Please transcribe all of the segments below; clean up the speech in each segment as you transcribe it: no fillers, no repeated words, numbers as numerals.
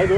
Hello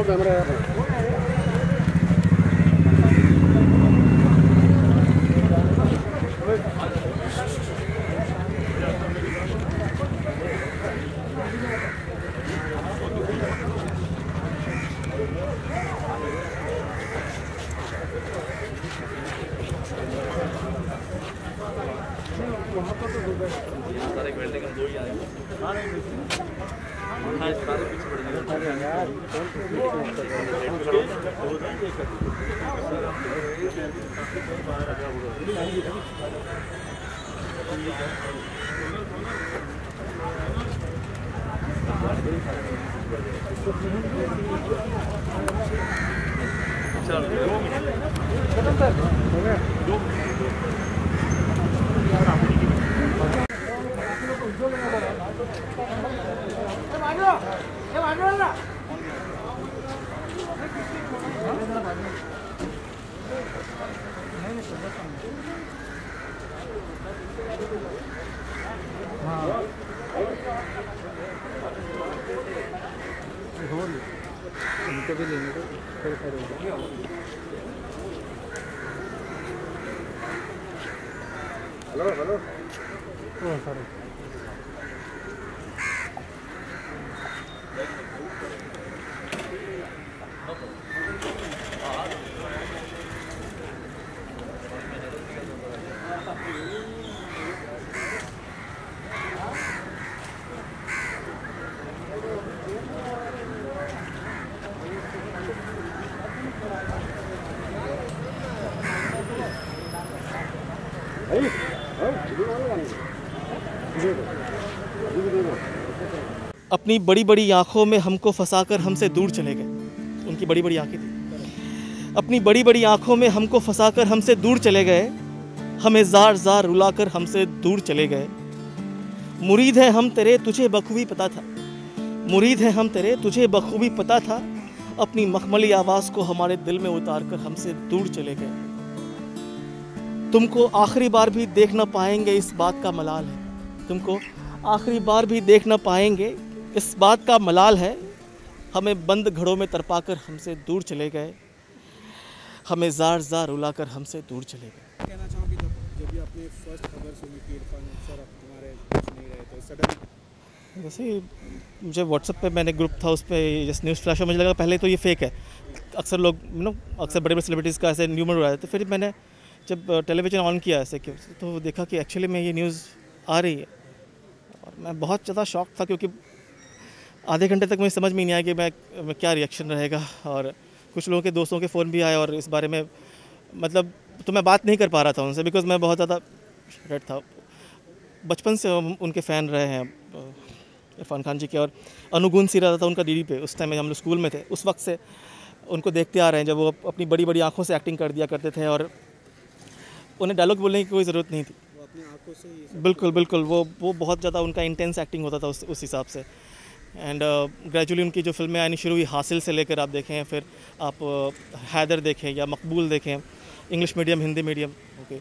अपनी बड़ी बड़ी आँखों में हमको फंसाकर हमसे दूर चले गए। उनकी बड़ी बड़ी आँखें थी। अपनी बड़ी बड़ी आँखों में हमको फंसाकर हमसे दूर चले गए, हमें जार जार रुलाकर हमसे दूर चले गए। मुरीद हैं हम तेरे तुझे बखूबी पता था, मुरीद हैं हम तेरे तुझे बखूबी पता था, अपनी मखमली आवाज़ को हमारे दिल में उतार कर हमसे दूर चले गए। तुमको आखिरी बार भी देख न पाएंगे इस बात का मलाल है, तुमको आखिरी बार भी देख न पाएंगे इस बात का मलाल है, हमें बंद घड़ों में तरपाकर हमसे दूर चले गए, हमें जार जार रुलाकर हमसे दूर चले गए। कहना चाहूँगी जब भी आपने फर्स्ट खबर सुनी कि इरफान सर तुम्हारे कुछ नहीं रहे, तो सडन वैसे मुझे व्हाट्सएप पे मैंने ग्रुप था, उस पर जैसे न्यूज़ फ्लैश, मुझे लगा पहले तो ये फेक है। अक्सर लोग अक्सर बड़े बड़े सेलिब्रिटीज़ का ऐसे न्यूमर उड़ाया, तो फिर मैंने जब टेलीविज़न ऑन किया ऐसे तो देखा कि एक्चुअली में ये न्यूज़ आ रही है, और मैं बहुत ज़्यादा शॉक था, क्योंकि आधे घंटे तक मुझे समझ में नहीं आया कि मैं क्या रिएक्शन रहेगा। और कुछ लोगों के दोस्तों के फ़ोन भी आए और इस बारे में मतलब तो मैं बात नहीं कर पा रहा था उनसे, बिकॉज़ मैं बहुत ज़्यादा रेड था। बचपन से उनके फ़ैन रहे हैं इरफान खान जी के, और अनुगुण सी रहा था उनका डीडी पे, उस टाइम में हम लोग स्कूल में थे, उस वक्त से उनको देखते आ रहे हैं जब वो अपनी बड़ी बड़ी आँखों से एक्टिंग कर दिया करते थे, और उन्हें डायलॉग बोलने की कोई ज़रूरत नहीं थी। वो अपनी आंखों से ही बिल्कुल बिल्कुल, वो बहुत ज़्यादा उनका इंटेंस एक्टिंग होता था उस हिसाब से। एंड ग्रेजुअली उनकी जो फिल्में आनी शुरू हुई, हासिल से लेकर आप देखें, फिर आप हैदर देखें या मकबूल देखें, English medium Hindi medium, okay,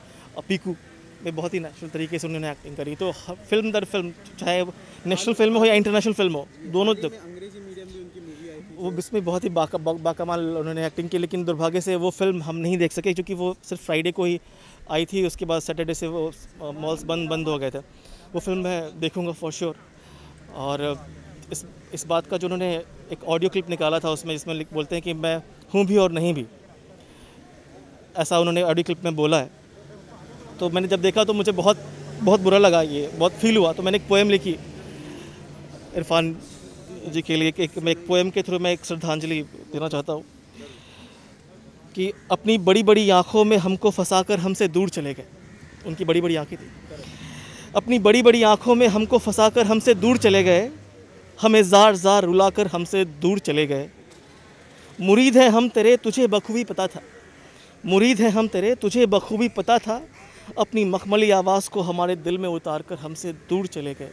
Piku में बहुत ही नेचुरल तरीके से उन्होंने एक्टिंग करी। तो फिल्म दर फिल्म, चाहे नेशनल फिल्म हो या इंटरनेशनल फिल्म हो, दोनों तक अंग्रेजी मीडियम भी उनकी मूवी आई थी, वो इसमें बहुत ही बाकमाल उन्होंने एक्टिंग की। लेकिन दुर्भाग्य से वो फिल्म हम नहीं देख सके, क्योंकि वो सिर्फ फ्राइडे को ही आई थी, उसके बाद सैटरडे से वो मॉल्स बंद हो गए थे। वो फिल्म मैं देखूंगा फॉर श्योर। और इस बात का जो उन्होंने एक ऑडियो क्लिप निकाला था उसमें, जिसमें बोलते हैं कि मैं हूँ भी और नहीं भी, ऐसा उन्होंने ऑडियो क्लिप में बोला है। तो मैंने जब देखा तो मुझे बहुत बहुत बुरा लगा, ये बहुत फील हुआ। तो मैंने एक पोएम लिखी इरफान जी के लिए। एक पोएम के थ्रू मैं एक श्रद्धांजलि देना चाहता हूँ कि अपनी बड़ी बड़ी आँखों में हमको फंसाकर हमसे दूर चले गए। उनकी बड़ी बड़ी आँखें थी। अपनी बड़ी बड़ी आँखों में हमको फंसाकर हमसे दूर चले गए, हमें जार जार रुलाकर हमसे दूर चले गए। मुरीद हैं हम तेरे तुझे बखूबी पता था, मुरीद हैं हम तेरे तुझे बखूबी पता था, अपनी मखमली आवाज़ को हमारे दिल में उतार कर हमसे दूर चले गए।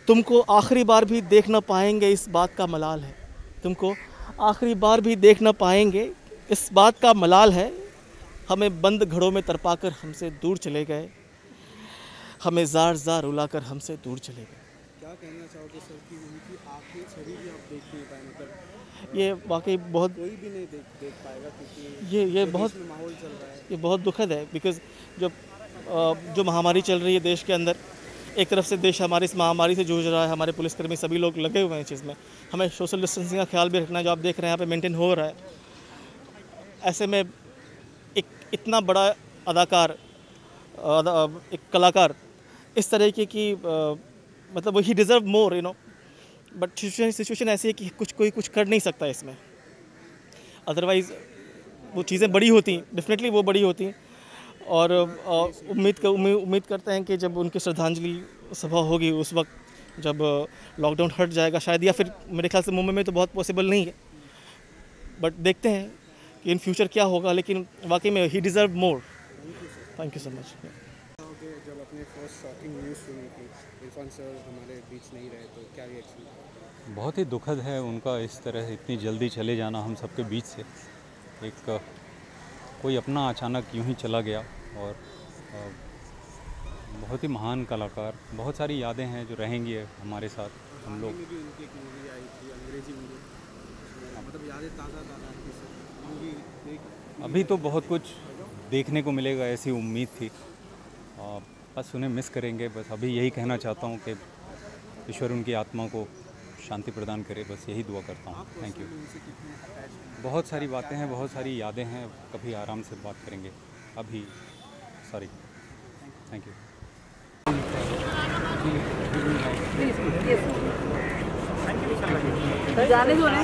तुमको आखिरी बार भी देख न पाएंगे इस बात का मलाल है, तुमको आखिरी बार भी देख न पाएंगे इस बात का मलाल है, हमें बंद घड़ों में तरपाकर हमसे दूर चले गए, हमें जार जार रुलाकर हमसे दूर चले गए। क्या कहना चाहोगे सर कि उनकी आंखें छवि भी आप देख नहीं पाए, मतलब ये वाकई बहुत कोई भी नहीं देख पाएगा, क्योंकि ये जो बहुत देश में माहौल चल रहा है। ये बहुत दुखद है, बिकॉज़ जो महामारी चल रही है देश के अंदर, एक तरफ से देश हमारी इस महामारी से जूझ रहा है, हमारे पुलिसकर्मी सभी लोग लगे हुए हैं इस चीज़ में। हमें सोशल डिस्टेंसिंग का ख्याल भी रखना है, जो आप देख रहे हैं यहाँ पे मेंटेन हो रहा है। ऐसे में एक इतना बड़ा अदाकार, एक कलाकार इस तरीके की मतलब he deserve more, you know, but situation ऐसी है कि कोई कुछ कर नहीं सकता इसमें। अदरवाइज़ वो चीज़ें बड़ी होती, डेफिनेटली वो बड़ी होती। और उम्मीद करते हैं कि जब उनकी श्रद्धांजलि सभा होगी उस वक्त जब लॉकडाउन हट जाएगा शायद, या फिर मेरे ख्याल से मुंबई में तो बहुत पॉसिबल नहीं है, बट देखते हैं कि इन फ्यूचर क्या होगा। लेकिन वाकई में he deserve more. Thank you so much. जब अपने फर्स्ट शॉकिंग न्यूज़ सुनी कि इरफान सर हमारे बीच नहीं रहे, तो क्या रिएक्शन? बहुत ही दुखद है उनका इस तरह इतनी जल्दी चले जाना हम सबके बीच से। एक कोई अपना अचानक यूं ही चला गया, और बहुत ही महान कलाकार। बहुत सारी यादें हैं जो रहेंगी हमारे साथ। हम लोग भी उनकी एक मूवी आई थी, अंग्रेजी मूवी, मतलब यादें ताज़ा मूवी देख। अभी तो बहुत कुछ देखने को मिलेगा ऐसी उम्मीद थी। बस उन्हें मिस करेंगे। बस अभी यही कहना चाहता हूँ कि ईश्वर उनकी आत्मा को शांति प्रदान करे, बस यही दुआ करता हूँ। Thank you. बहुत सारी बातें हैं, बहुत सारी यादें हैं, कभी आराम से बात करेंगे। अभी सॉरी, थैंक यू। जाने दो ना।